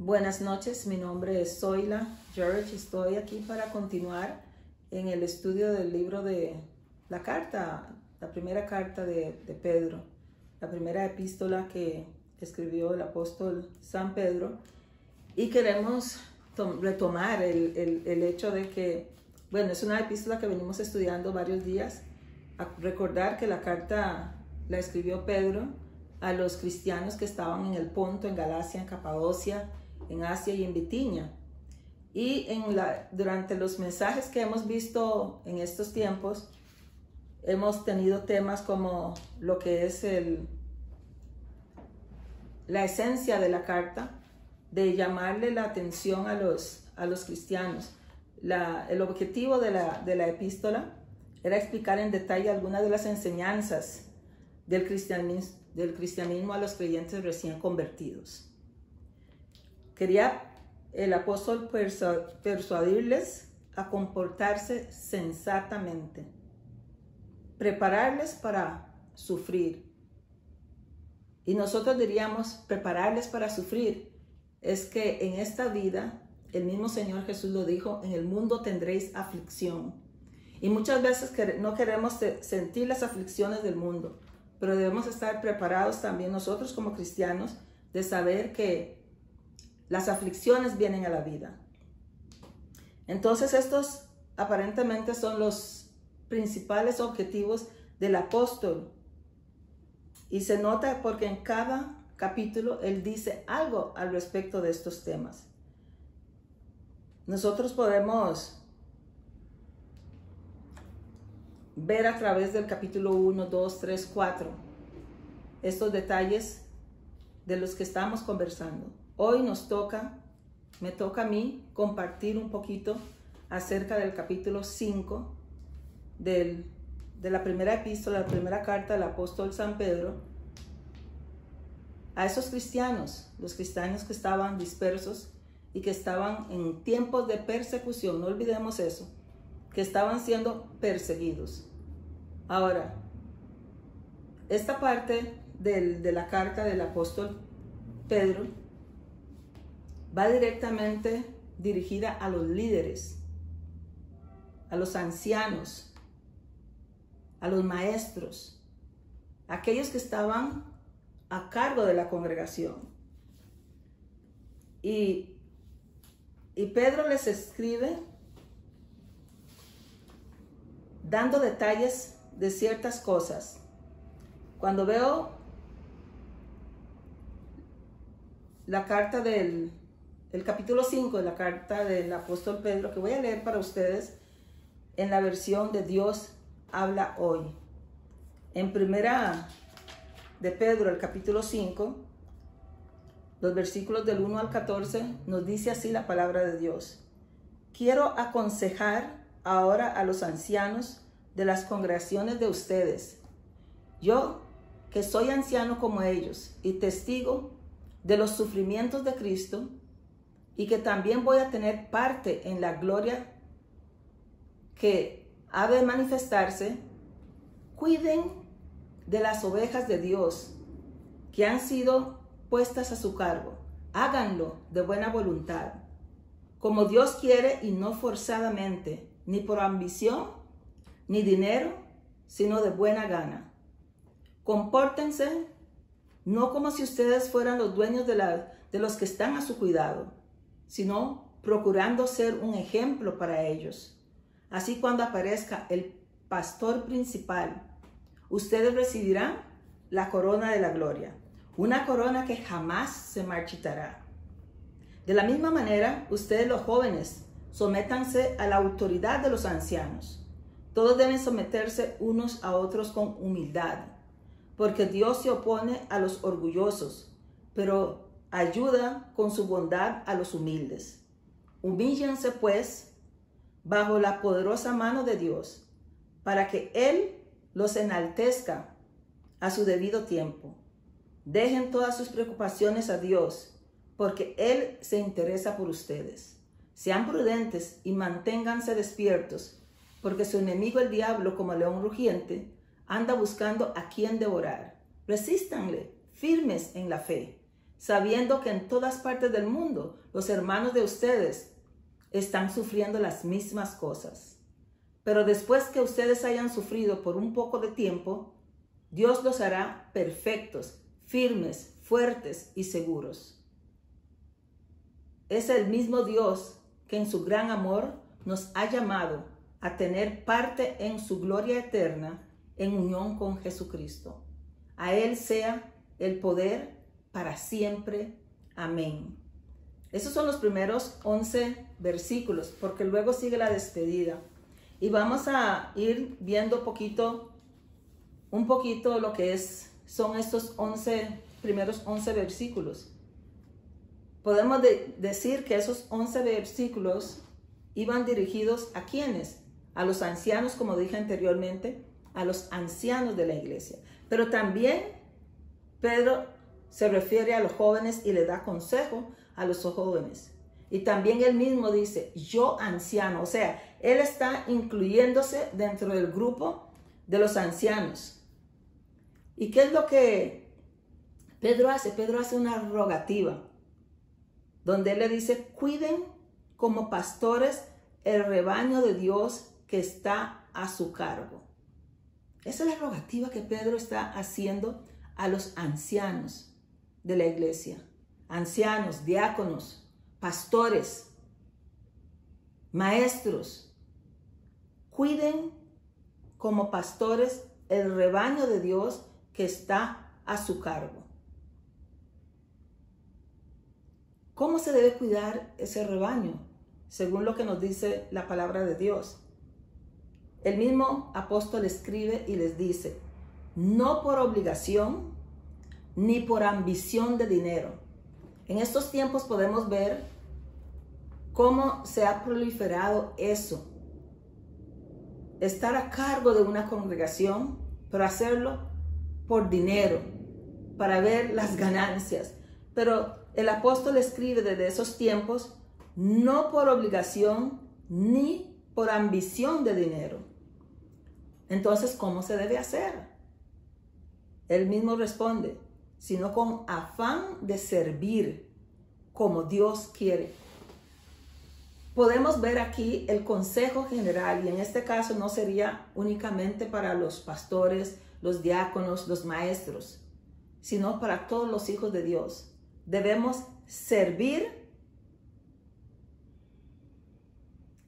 Buenas noches, mi nombre es Zoila George. Estoy aquí para continuar en el estudio del libro de la primera carta de Pedro, la primera epístola que escribió el apóstol San Pedro. Y queremos retomar el hecho de que, bueno, es una epístola que venimos estudiando varios días. A recordar que la carta la escribió Pedro a los cristianos que estaban en el Ponto, en Galacia, en Capadocia, en Asia y en Bitinia. Y durante los mensajes que hemos visto en estos tiempos, hemos tenido temas como lo que es la esencia de la carta, de llamarle la atención a los cristianos. El objetivo de la epístola era explicar en detalle algunas de las enseñanzas del cristianismo a los creyentes recién convertidos. Quería el apóstol persuadirles a comportarse sensatamente, prepararles para sufrir. Y nosotros diríamos, prepararles para sufrir, es que en esta vida, el mismo Señor Jesús lo dijo, en el mundo tendréis aflicción. Y muchas veces no queremos sentir las aflicciones del mundo, pero debemos estar preparados también nosotros como cristianos de saber que las aflicciones vienen a la vida. Entonces estos aparentemente son los principales objetivos del apóstol. Y se nota porque en cada capítulo él dice algo al respecto de estos temas. Nosotros podemos ver a través del capítulo 1, 2, 3, 4 estos detalles de los que estamos conversando. Hoy me toca a mí compartir un poquito acerca del capítulo 5 de la primera epístola, la primera carta del apóstol San Pedro a esos cristianos, los cristianos que estaban dispersos y que estaban en tiempos de persecución. No olvidemos eso, que estaban siendo perseguidos. Ahora, esta parte de la carta del apóstol Pedro va directamente dirigida a los líderes, a los ancianos, a los maestros, aquellos que estaban a cargo de la congregación. Y Pedro les escribe dando detalles de ciertas cosas. Cuando veo la carta el capítulo 5 de la carta del apóstol Pedro, que voy a leer para ustedes en la versión de Dios habla hoy. En primera de Pedro, el capítulo 5, los versículos del 1 al 14, nos dice así la palabra de Dios. Quiero aconsejar ahora a los ancianos de las congregaciones de ustedes. Yo, que soy anciano como ellos y testigo de los sufrimientos de Cristo, y que también voy a tener parte en la gloria que ha de manifestarse, cuiden de las ovejas de Dios que han sido puestas a su cargo. Háganlo de buena voluntad, como Dios quiere y no forzadamente, ni por ambición, ni dinero, sino de buena gana. Compórtense no como si ustedes fueran los dueños de los que están a su cuidado, sino procurando ser un ejemplo para ellos. Así cuando aparezca el pastor principal, ustedes recibirán la corona de la gloria, una corona que jamás se marchitará. De la misma manera, ustedes los jóvenes, sométanse a la autoridad de los ancianos. Todos deben someterse unos a otros con humildad, porque Dios se opone a los orgullosos, pero ayuda con su bondad a los humildes. Humíllense, pues, bajo la poderosa mano de Dios, para que Él los enaltezca a su debido tiempo. Dejen todas sus preocupaciones a Dios, porque Él se interesa por ustedes. Sean prudentes y manténganse despiertos, porque su enemigo el diablo, como león rugiente, anda buscando a quien devorar. Resístanle, firmes en la fe, sabiendo que en todas partes del mundo los hermanos de ustedes están sufriendo las mismas cosas. Pero después que ustedes hayan sufrido por un poco de tiempo, Dios los hará perfectos, firmes, fuertes y seguros. Es el mismo Dios que en su gran amor nos ha llamado a tener parte en su gloria eterna en unión con Jesucristo. A Él sea el poder para siempre. Amén. Esos son los primeros 11 versículos, porque luego sigue la despedida. Y vamos a ir viendo un poquito lo que son estos primeros 11 versículos. Podemos decir que esos 11 versículos iban dirigidos ¿a quiénes? A los ancianos, como dije anteriormente, a los ancianos de la iglesia. Pero también Pedro se refiere a los jóvenes y le da consejo a los jóvenes. Y también él mismo dice, yo anciano. O sea, él está incluyéndose dentro del grupo de los ancianos. ¿Y qué es lo que Pedro hace? Pedro hace una rogativa, donde él le dice, cuiden como pastores el rebaño de Dios que está a su cargo. Esa es la rogativa que Pedro está haciendo a los ancianos de la iglesia. Ancianos, diáconos, pastores, maestros. Cuiden como pastores el rebaño de Dios que está a su cargo. ¿Cómo se debe cuidar ese rebaño? Según lo que nos dice la palabra de Dios. El mismo apóstol escribe y les dice, no por obligación ni por ambición de dinero. En estos tiempos podemos ver cómo se ha proliferado eso. Estar a cargo de una congregación, pero hacerlo por dinero, para ver las ganancias. Pero el apóstol escribe desde esos tiempos, no por obligación ni por ambición de dinero. Entonces, ¿cómo se debe hacer? Él mismo responde, sino con afán de servir como Dios quiere. Podemos ver aquí el consejo general, y en este caso no sería únicamente para los pastores, los diáconos, los maestros, sino para todos los hijos de Dios. Debemos servir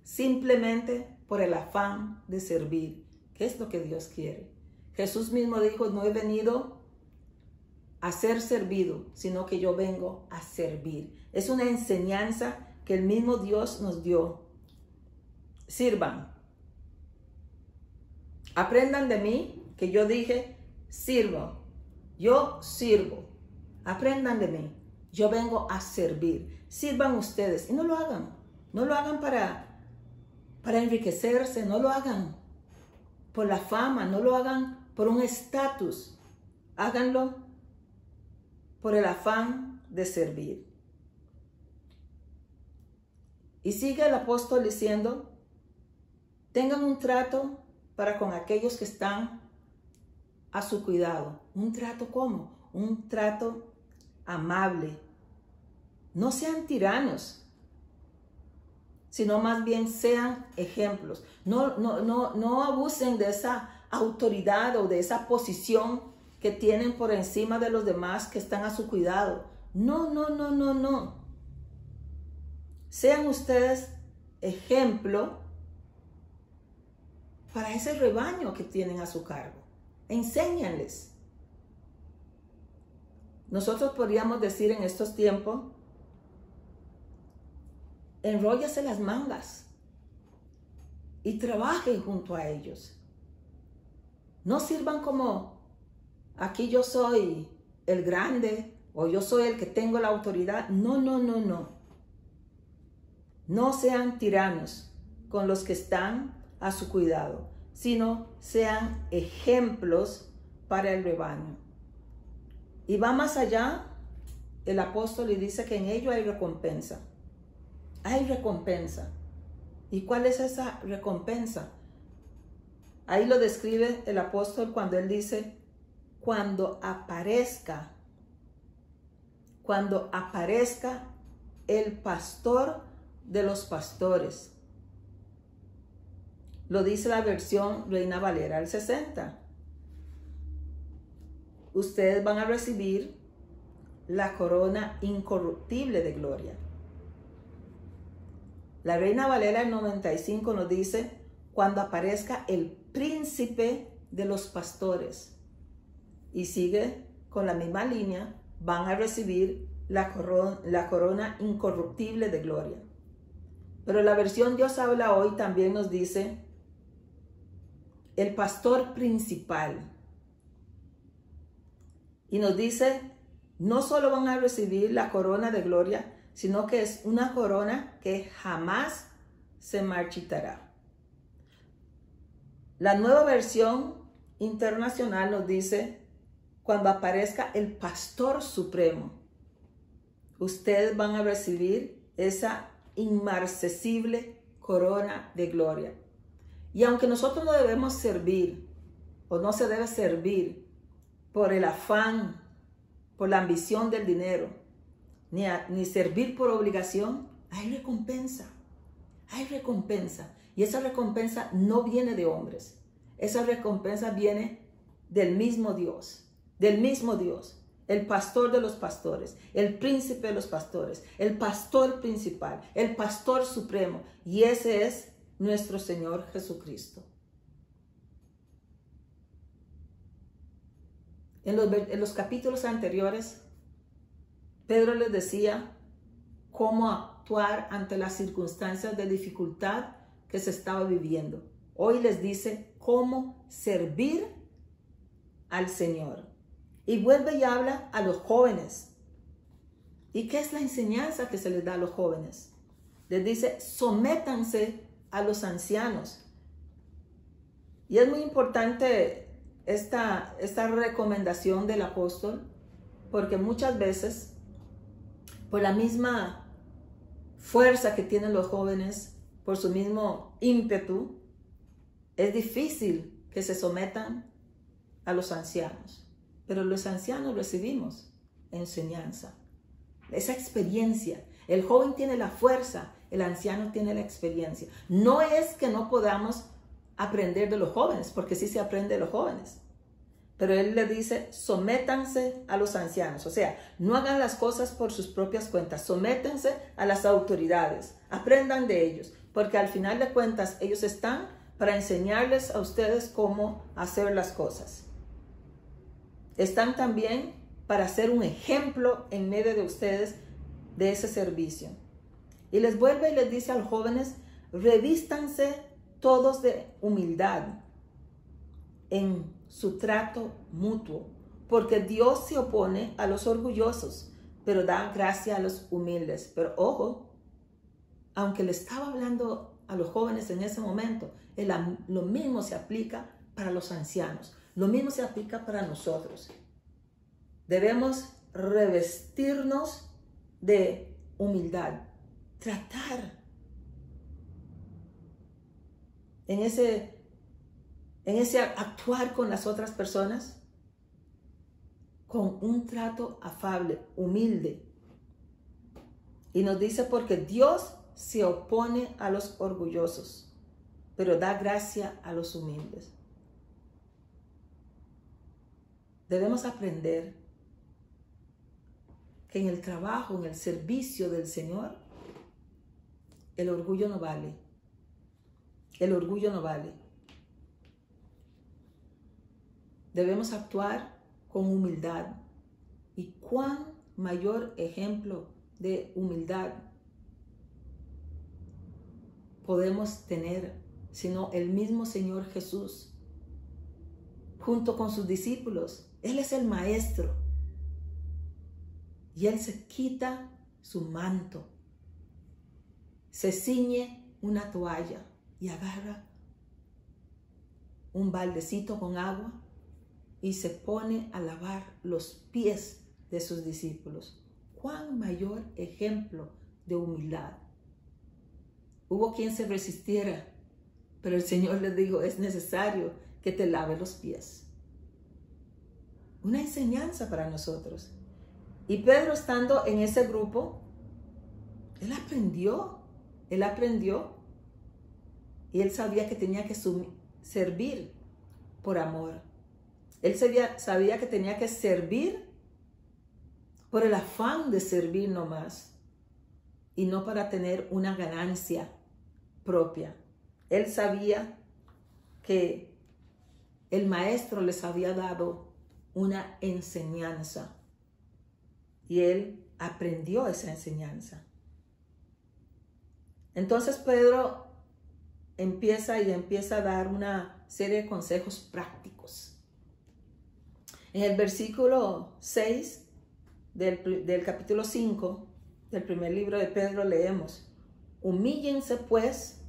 simplemente por el afán de servir, que es lo que Dios quiere. Jesús mismo dijo, no he venido a ser servido, sino que yo vengo a servir. Es una enseñanza que el mismo Dios nos dio. Sirvan. Aprendan de mí, que yo dije, sirvo. Yo sirvo. Aprendan de mí. Yo vengo a servir. Sirvan ustedes. Y no lo hagan. No lo hagan para enriquecerse. No lo hagan por la fama. No lo hagan por un estatus. Háganlo por el afán de servir. Y sigue el apóstol diciendo, tengan un trato para con aquellos que están a su cuidado. ¿Un trato cómo? Un trato amable. No sean tiranos, sino más bien sean ejemplos. No abusen de esa autoridad o de esa posición que tienen por encima de los demás que están a su cuidado. No. Sean ustedes ejemplo para ese rebaño que tienen a su cargo. Enséñanles. Nosotros podríamos decir en estos tiempos, enróllase las mangas y trabajen junto a ellos. No sirvan como, aquí yo soy el grande o yo soy el que tengo la autoridad. No. No sean tiranos con los que están a su cuidado, sino sean ejemplos para el rebaño. Y va más allá, el apóstol y dice que en ello hay recompensa. Hay recompensa. ¿Y cuál es esa recompensa? Ahí lo describe el apóstol cuando él dice, cuando aparezca cuando aparezca el pastor de los pastores. Lo dice la versión Reina Valera del 60. Ustedes van a recibir la corona incorruptible de gloria. La Reina Valera del 95 nos dice, cuando aparezca el príncipe de los pastores. Y sigue con la misma línea, van a recibir la corona incorruptible de gloria. Pero la versión Dios habla hoy también nos dice, el pastor principal. Y nos dice, no solo van a recibir la corona de gloria, sino que es una corona que jamás se marchitará. La nueva versión internacional nos dice, cuando aparezca el pastor supremo, ustedes van a recibir esa inmarcesible corona de gloria. Y aunque nosotros no debemos servir, o no se debe servir por el afán, por la ambición del dinero, ni servir por obligación, hay recompensa. Hay recompensa. Y esa recompensa no viene de hombres. Esa recompensa viene del mismo Dios. Del mismo Dios. El pastor de los pastores. El príncipe de los pastores. El pastor principal. El pastor supremo. Y ese es nuestro Señor Jesucristo. En los capítulos anteriores, Pedro les decía cómo actuar ante las circunstancias de dificultad que se estaba viviendo. Hoy les dice cómo servir al Señor. Y vuelve y habla a los jóvenes. ¿Y qué es la enseñanza que se les da a los jóvenes? Les dice, sométanse a los ancianos. Y es muy importante esta recomendación del apóstol, porque muchas veces, por la misma fuerza que tienen los jóvenes, por su mismo ímpetu, es difícil que se sometan a los ancianos. Pero los ancianos recibimos enseñanza, esa experiencia. El joven tiene la fuerza, el anciano tiene la experiencia. No es que no podamos aprender de los jóvenes, porque sí se aprende de los jóvenes. Pero él le dice, sométanse a los ancianos. O sea, no hagan las cosas por sus propias cuentas. Sométanse a las autoridades. Aprendan de ellos. Porque al final de cuentas, ellos están para enseñarles a ustedes cómo hacer las cosas. Están también para ser un ejemplo en medio de ustedes de ese servicio. Y les vuelve y les dice a los jóvenes, revístanse todos de humildad en su trato mutuo, porque Dios se opone a los orgullosos, pero da gracia a los humildes. Pero ojo, aunque le estaba hablando a los jóvenes en ese momento, lo mismo se aplica para los ancianos, lo mismo se aplica para nosotros. Debemos revestirnos de humildad, tratar en ese actuar con las otras personas con un trato afable, humilde. Y nos dice, porque Dios se opone a los orgullosos, pero da gracia a los humildes. Debemos aprender que en el trabajo, en el servicio del Señor, el orgullo no vale. El orgullo no vale. Debemos actuar con humildad. ¿Y cuán mayor ejemplo de humildad podemos tener sino el mismo Señor Jesús junto con sus discípulos? Él es el maestro y Él se quita su manto, se ciñe una toalla y agarra un baldecito con agua y se pone a lavar los pies de sus discípulos. ¿Cuán mayor ejemplo de humildad? Hubo quien se resistiera, pero el Señor les dijo, es necesario que te lave los pies. Una enseñanza para nosotros. Y Pedro, estando en ese grupo, él aprendió y él sabía que tenía que servir por amor. Él sabía que tenía que servir por el afán de servir nomás y no para tener una ganancia propia. Él sabía que el maestro les había dado una enseñanza y él aprendió esa enseñanza. Entonces Pedro empieza a dar una serie de consejos prácticos. En el versículo 6 del capítulo 5 del primer libro de Pedro leemos: humíllense pues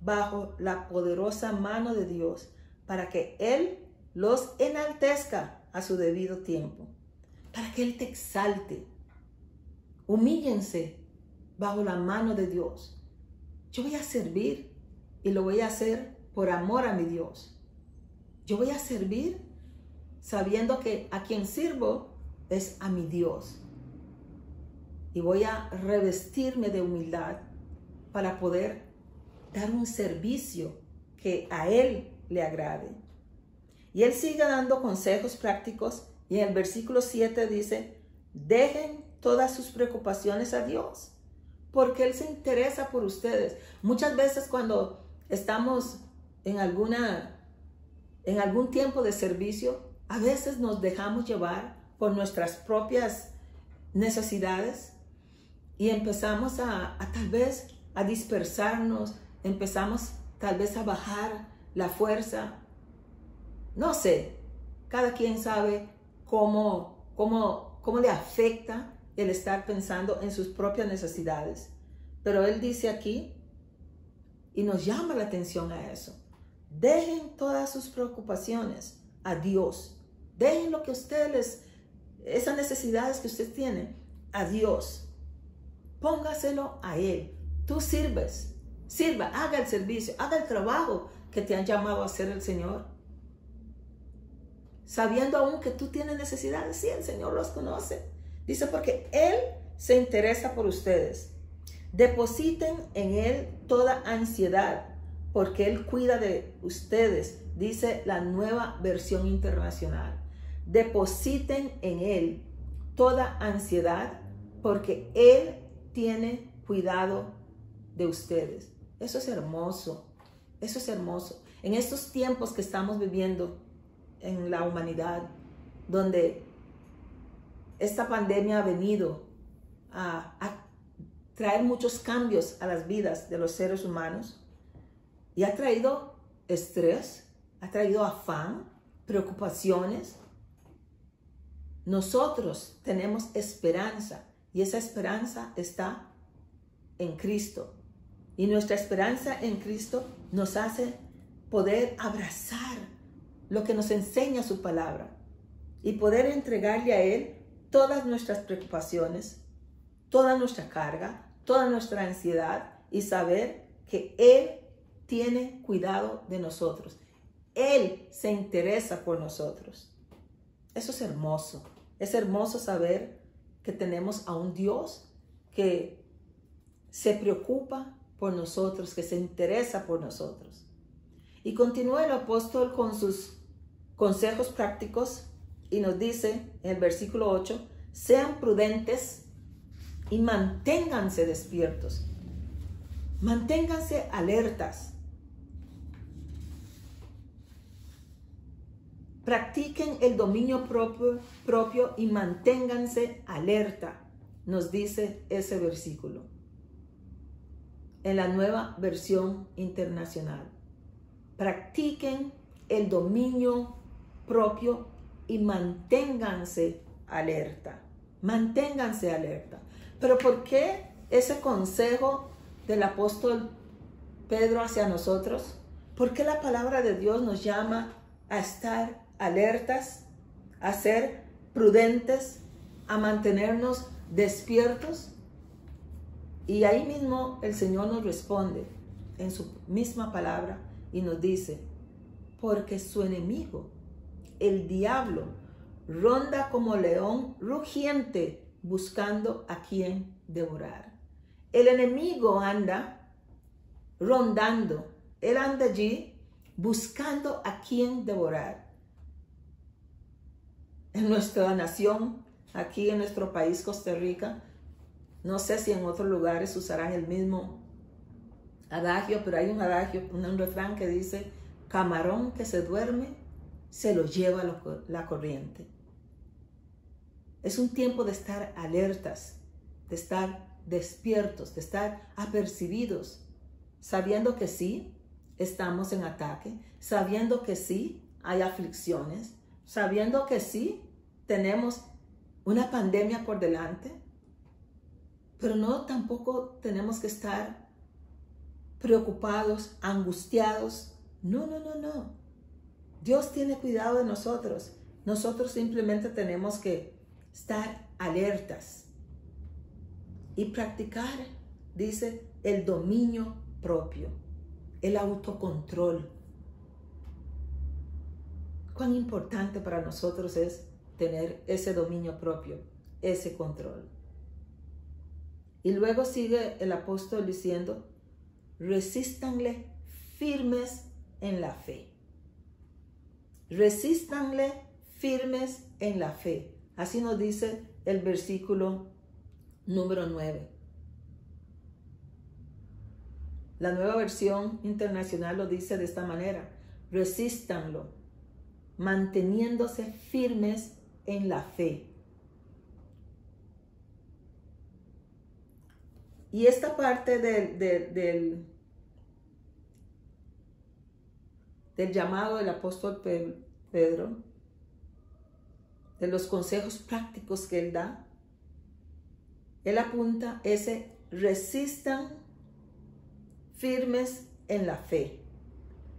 bajo la poderosa mano de Dios, para que Él los enaltezca a su debido tiempo, para que Él te exalte. Humíllense bajo la mano de Dios. Yo voy a servir y lo voy a hacer por amor a mi Dios. Yo voy a servir sabiendo que a quien sirvo es a mi Dios. Y voy a revestirme de humildad para poder dar un servicio que a Él le agrade. Y Él sigue dando consejos prácticos y en el versículo 7 dice: dejen todas sus preocupaciones a Dios, porque Él se interesa por ustedes. Muchas veces cuando estamos en algún tiempo de servicio, a veces nos dejamos llevar por nuestras propias necesidades y empezamos a tal vez a dispersarnos, empezamos tal vez a bajar la fuerza. No sé, cada quien sabe cómo le afecta el estar pensando en sus propias necesidades. Pero Él dice aquí, y nos llama la atención a eso: dejen todas sus preocupaciones a Dios. Dejen lo que ustedes, esas necesidades que usted tiene, a Dios. Póngaselo a Él. Tú sirva, haga el servicio, haga el trabajo que te han llamado a hacer el Señor. Sabiendo aún que tú tienes necesidades, sí, el Señor los conoce. Dice, porque Él se interesa por ustedes. Depositen en Él toda ansiedad, porque Él cuida de ustedes, dice la Nueva Versión Internacional. Depositen en Él toda ansiedad, porque Él tiene cuidado de ustedes. Eso es hermoso, eso es hermoso. En estos tiempos que estamos viviendo en la humanidad, donde esta pandemia ha venido a traer muchos cambios a las vidas de los seres humanos y ha traído estrés, ha traído afán, preocupaciones. Nosotros tenemos esperanza y esa esperanza está en Cristo. Y nuestra esperanza en Cristo nos hace poder abrazar lo que nos enseña su palabra y poder entregarle a Él todas nuestras preocupaciones, toda nuestra carga, toda nuestra ansiedad y saber que Él tiene cuidado de nosotros. Él se interesa por nosotros. Eso es hermoso. Es hermoso saber que tenemos a un Dios que se preocupa por nosotros, que se interesa por nosotros. Y continúa el apóstol con sus consejos prácticos y nos dice en el versículo 8: sean prudentes y manténganse despiertos. Manténganse alertas. Practiquen el dominio propio y manténganse alerta, nos dice ese versículo. En la Nueva Versión Internacional. Practiquen el dominio propio y manténganse alerta. Manténganse alerta. Pero ¿por qué ese consejo del apóstol Pedro hacia nosotros? ¿Por qué la palabra de Dios nos llama a estar alertas, a ser prudentes, a mantenernos despiertos? Y ahí mismo el Señor nos responde en su misma palabra y nos dice: porque su enemigo, el diablo, ronda como león rugiente buscando a quien devorar. El enemigo anda rondando. Él anda allí buscando a quien devorar. En nuestra nación, aquí en nuestro país, Costa Rica, no sé si en otros lugares usarán el mismo adagio, pero hay un adagio, un refrán que dice: camarón que se duerme, se lo lleva la corriente. Es un tiempo de estar alertas, de estar despiertos, de estar apercibidos, sabiendo que sí, estamos en ataque, sabiendo que sí, hay aflicciones, sabiendo que sí, tenemos una pandemia por delante, pero no tampoco tenemos que estar preocupados, angustiados. No, no, no, no. Dios tiene cuidado de nosotros. Nosotros simplemente tenemos que estar alertas y practicar, dice, el dominio propio, el autocontrol. Cuán importante para nosotros es tener ese dominio propio, ese control. Y luego sigue el apóstol diciendo: resístanle firmes en la fe. Resístanle firmes en la fe. Así nos dice el versículo número 9. La Nueva Versión Internacional lo dice de esta manera: resístanlo, manteniéndose firmes en la fe. Y esta parte del llamado del apóstol Pedro, de los consejos prácticos que él da, él apunta ese: resistan firmes en la fe.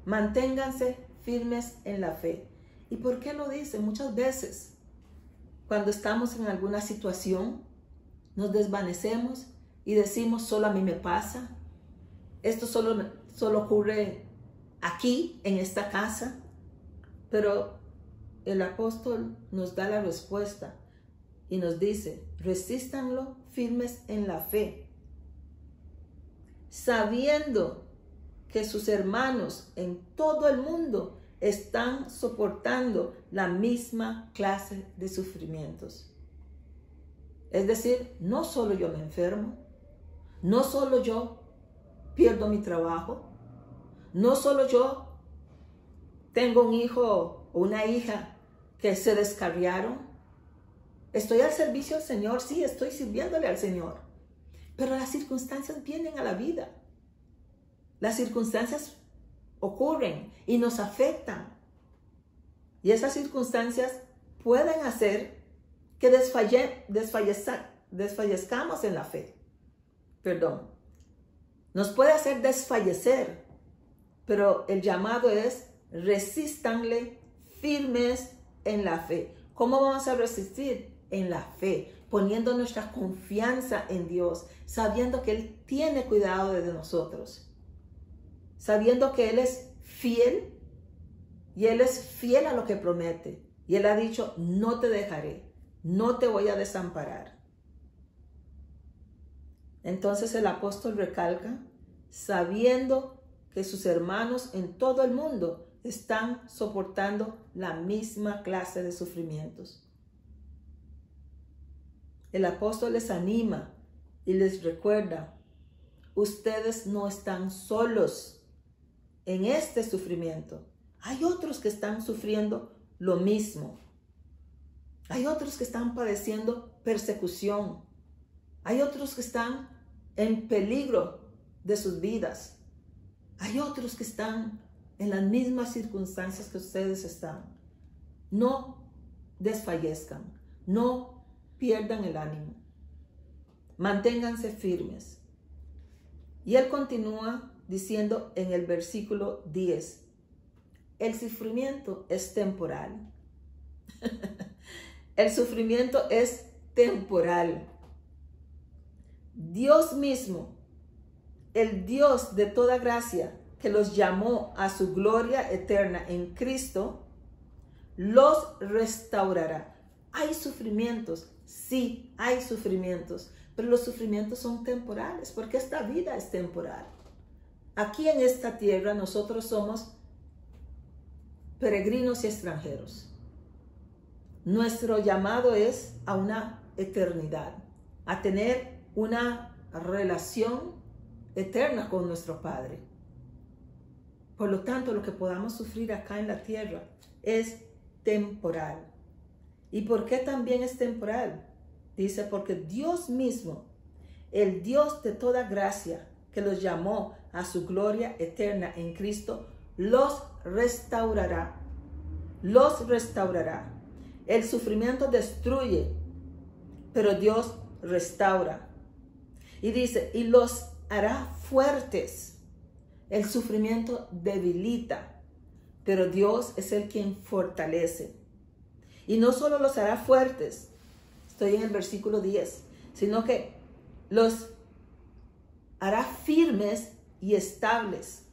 Manténganse firmes en la fe. ¿Y por qué lo dice? Muchas veces, cuando estamos en alguna situación, nos desvanecemos y decimos: solo a mí me pasa. Esto solo ocurre aquí, en esta casa. Pero el apóstol nos da la respuesta y nos dice: resístanlo firmes en la fe, sabiendo que sus hermanos en todo el mundo están soportando la misma clase de sufrimientos. Es decir, no solo yo me enfermo, no solo yo pierdo mi trabajo, no solo yo tengo un hijo o una hija que se descarriaron. Estoy al servicio del Señor, sí, estoy sirviéndole al Señor, pero las circunstancias vienen a la vida. Las circunstancias ocurren y nos afectan. Y esas circunstancias pueden hacer que desfallezcamos en la fe. Perdón. Nos puede hacer desfallecer, pero el llamado es: resístanle firmes en la fe. ¿Cómo vamos a resistir? En la fe, poniendo nuestra confianza en Dios, sabiendo que Él tiene cuidado de nosotros, sabiendo que Él es fiel y Él es fiel a lo que promete. Y Él ha dicho: no te dejaré, no te voy a desamparar. Entonces el apóstol recalca: sabiendo que sus hermanos en todo el mundo están soportando la misma clase de sufrimientos. El apóstol les anima y les recuerda: ustedes no están solos en este sufrimiento. Hay otros que están sufriendo lo mismo. Hay otros que están padeciendo persecución. Hay otros que están en peligro de sus vidas. Hay otros que están en las mismas circunstancias que ustedes están. No desfallezcan, no pierdan el ánimo. Manténganse firmes. Y él continúa diciendo en el versículo 10: el sufrimiento es temporal. El sufrimiento es temporal. Dios mismo, el Dios de toda gracia, que los llamó a su gloria eterna en Cristo, los restaurará. Hay sufrimientos, sí, hay sufrimientos, pero los sufrimientos son temporales, porque esta vida es temporal. Aquí en esta tierra nosotros somos peregrinos y extranjeros. Nuestro llamado es a una eternidad, a tener una relación eterna con nuestro Padre. Por lo tanto, lo que podamos sufrir acá en la tierra es temporal. ¿Y por qué también es temporal? Dice, porque Dios mismo, el Dios de toda gracia, que los llamó a su gloria eterna en Cristo, los restaurará. Los restaurará. El sufrimiento destruye, pero Dios restaura. Y dice, y los hará fuertes. El sufrimiento debilita, pero Dios es el quien fortalece. Y no solo los hará fuertes, estoy en el versículo 10, sino que los hará firmes y estables.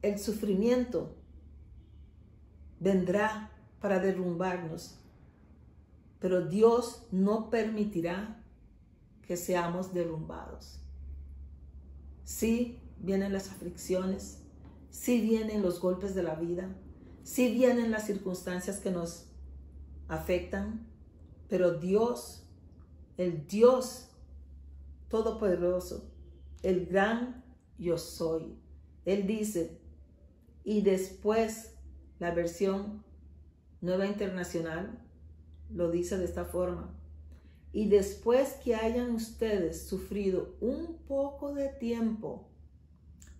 El sufrimiento vendrá para derrumbarnos, pero Dios no permitirá que seamos derrumbados. Sí vienen las aflicciones, sí vienen los golpes de la vida, sí vienen las circunstancias que nos afectan, pero Dios, el Dios Todopoderoso, el gran yo soy, Él dice, y después, la versión Nueva Internacional lo dice de esta forma, y después que hayan ustedes sufrido un poco de tiempo,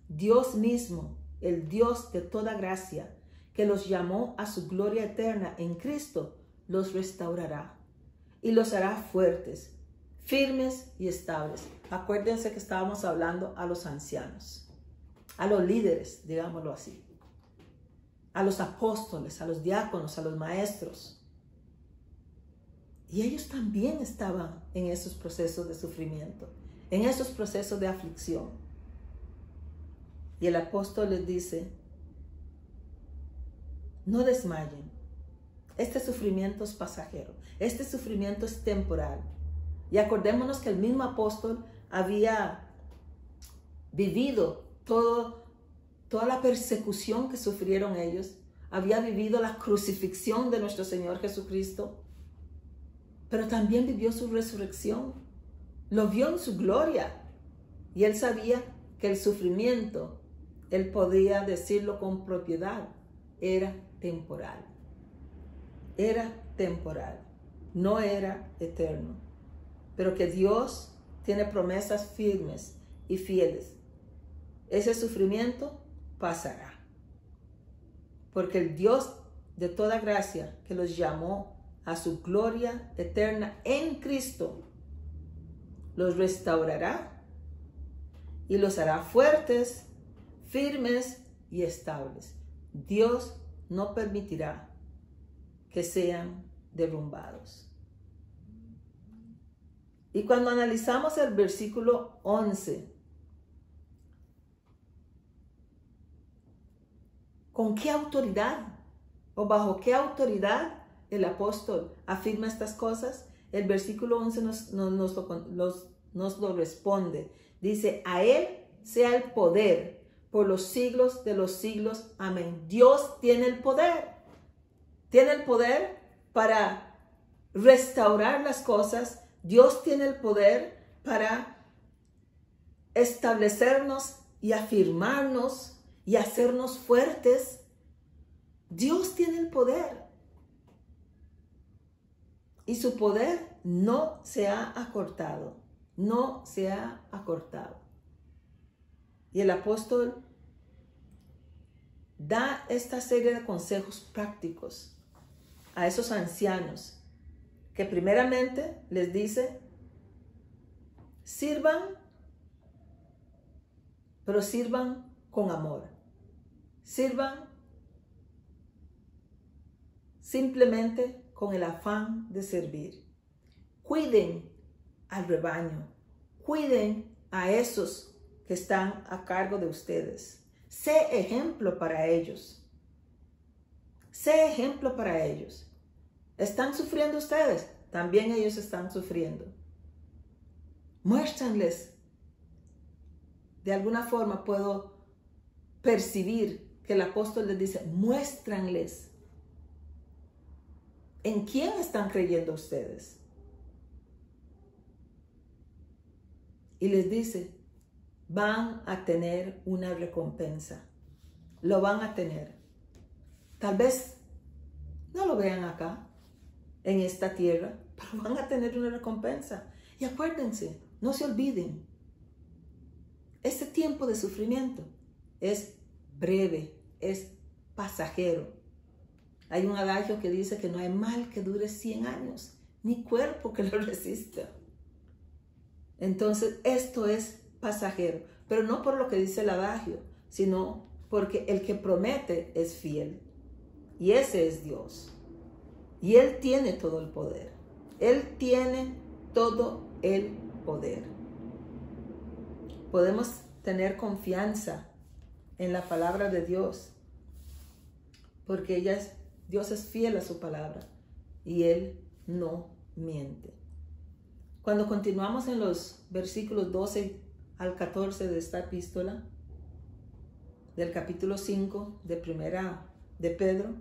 Dios mismo, el Dios de toda gracia, que los llamó a su gloria eterna en Cristo, los restaurará y los hará fuertes, firmes y estables. Acuérdense que estábamos hablando a los ancianos, a los líderes, digámoslo así, a los apóstoles, a los diáconos, a los maestros. Y ellos también estaban en esos procesos de sufrimiento, en esos procesos de aflicción. Y el apóstol les dice, no desmayen. Este sufrimiento es pasajero. Este sufrimiento es temporal. Y acordémonos que el mismo apóstol había vivido toda la persecución que sufrieron ellos. Había vivido la crucifixión de nuestro Señor Jesucristo. Pero también vivió su resurrección. Lo vio en su gloria. Y él sabía que el sufrimiento, él podía decirlo con propiedad, era temporal. Era temporal. No era eterno. Pero que Dios tiene promesas firmes y fieles. Ese sufrimiento pasará. Porque el Dios de toda gracia que los llamó a su gloria eterna en Cristo, los restaurará y los hará fuertes, firmes y estables. Dios no permitirá que sean derrumbados. Y cuando analizamos el versículo 11, ¿con qué autoridad o bajo qué autoridad el apóstol afirma estas cosas? El versículo 11 nos lo responde. Dice, a Él sea el poder por los siglos de los siglos. Amén. Dios tiene el poder. Tiene el poder para restaurar las cosas. Dios tiene el poder para establecernos y afirmarnos y hacernos fuertes. Dios tiene el poder. Y su poder no se ha acortado. No se ha acortado. Y el apóstol da esta serie de consejos prácticos a esos ancianos que primeramente les dice, sirvan, pero sirvan con amor. Sirvan simplemente con el afán de servir. Cuiden al rebaño. Cuiden a esos que están a cargo de ustedes. Sé ejemplo para ellos. Sé ejemplo para ellos. ¿Están sufriendo ustedes? También ellos están sufriendo. Muéstranles. De alguna forma puedo percibir que el apóstol les dice, muéstranles. ¿En quién están creyendo ustedes? Y les dice, van a tener una recompensa. Lo van a tener. Tal vez no lo vean acá, en esta tierra, pero van a tener una recompensa. Y acuérdense, no se olviden, este tiempo de sufrimiento es breve, es pasajero. Hay un adagio que dice que no hay mal que dure 100 años, ni cuerpo que lo resista. Entonces, esto es pasajero, pero no por lo que dice el adagio, sino porque el que promete es fiel. Y ese es Dios. Y Él tiene todo el poder. Él tiene todo el poder. Podemos tener confianza en la palabra de Dios, porque Dios es fiel a su palabra y Él no miente. Cuando continuamos en los versículos 12 al 14 de esta epístola, del capítulo 5 de Primera de Pedro,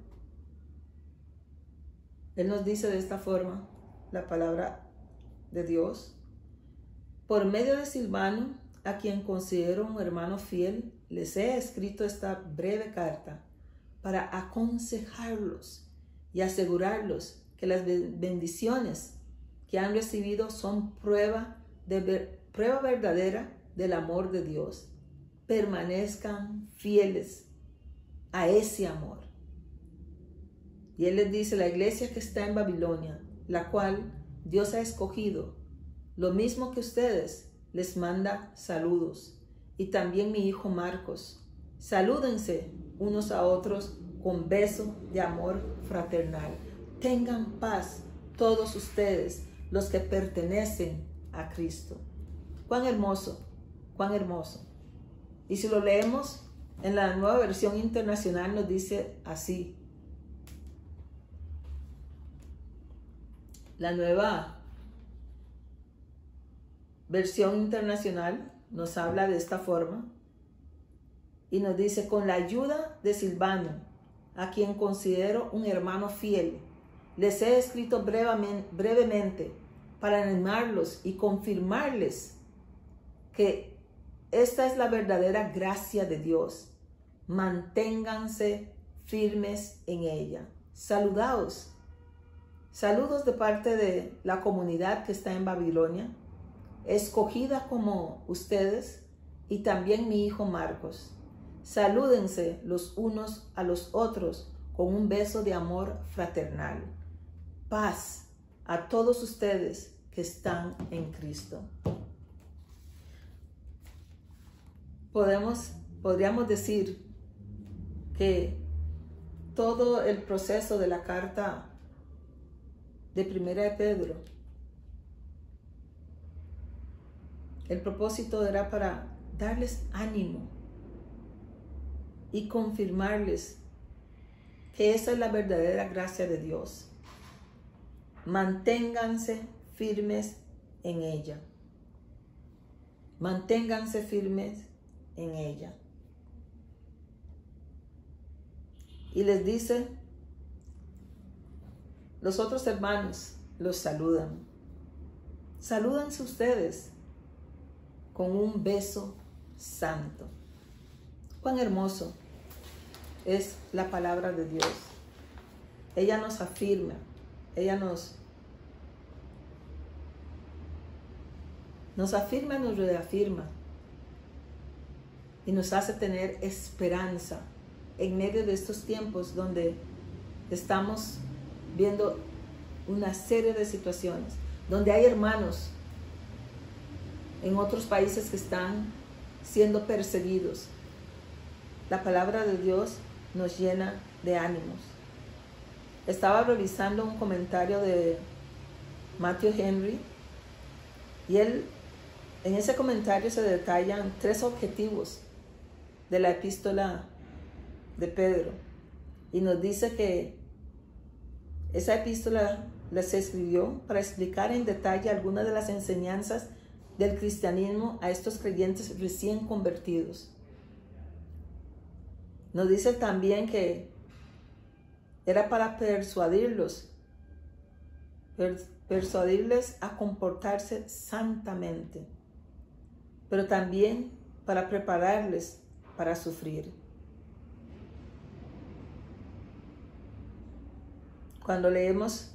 Él nos dice de esta forma la palabra de Dios. Por medio de Silvano, a quien considero un hermano fiel, les he escrito esta breve carta para aconsejarlos y asegurarlos que las bendiciones que han recibido son prueba verdadera del amor de Dios. Permanezcan fieles a ese amor. Y Él les dice, la iglesia que está en Babilonia, la cual Dios ha escogido, lo mismo que ustedes, les manda saludos. Y también mi hijo Marcos. Salúdense unos a otros con beso de amor fraternal. Tengan paz todos ustedes, los que pertenecen a Cristo. Cuán hermoso, cuán hermoso. Y si lo leemos en la Nueva Versión Internacional, nos dice así. La Nueva Versión Internacional nos habla de esta forma y nos dice, con la ayuda de Silvano, a quien considero un hermano fiel, les he escrito brevemente para animarlos y confirmarles que esta es la verdadera gracia de Dios. Manténganse firmes en ella. Saludaos. Saludos de parte de la comunidad que está en Babilonia, escogida como ustedes, y también mi hijo Marcos. Salúdense los unos a los otros con un beso de amor fraternal. Paz a todos ustedes que están en Cristo. Podríamos decir que todo el proceso de la carta de Primera de Pedro, el propósito era para darles ánimo y confirmarles que esa es la verdadera gracia de Dios. Manténganse firmes en ella. Manténganse firmes en ella. Y les dice, los otros hermanos los saludan. Salúdense ustedes con un beso santo. Cuán hermoso es la palabra de Dios. Ella nos afirma, ella nos afirma y nos reafirma y nos hace tener esperanza en medio de estos tiempos donde estamos viendo una serie de situaciones, donde hay hermanos en otros países que están siendo perseguidos. La palabra de Dios nos llena de ánimos. Estaba revisando un comentario de Matthew Henry y en ese comentario se detallan 3 objetivos de la epístola de Pedro. Y nos dice que esa epístola les escribió para explicar en detalle algunas de las enseñanzas del cristianismo a estos creyentes recién convertidos. Nos dice también que era para persuadirles a comportarse santamente, pero también para prepararles para sufrir. Cuando leemos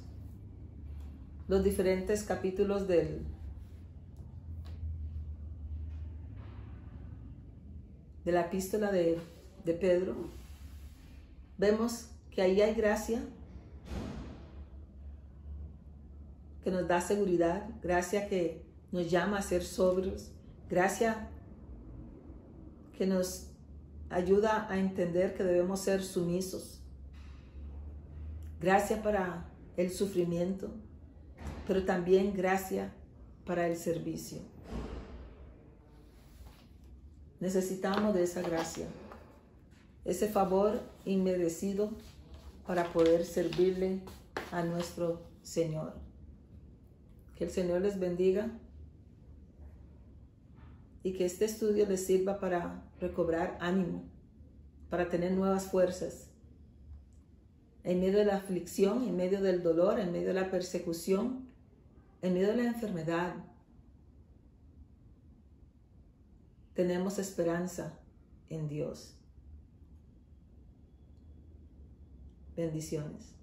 los diferentes capítulos de la epístola de Pedro, vemos que ahí hay gracia que nos da seguridad, gracia que nos llama a ser sobrios, gracia que nos ayuda a entender que debemos ser sumisos, gracia para el sufrimiento, pero también gracia para el servicio. Necesitamos de esa gracia, ese favor inmerecido para poder servirle a nuestro Señor. Que el Señor les bendiga y que este estudio les sirva para recobrar ánimo, para tener nuevas fuerzas en medio de la aflicción, en medio del dolor, en medio de la persecución, en medio de la enfermedad. Tenemos esperanza en Dios. Bendiciones.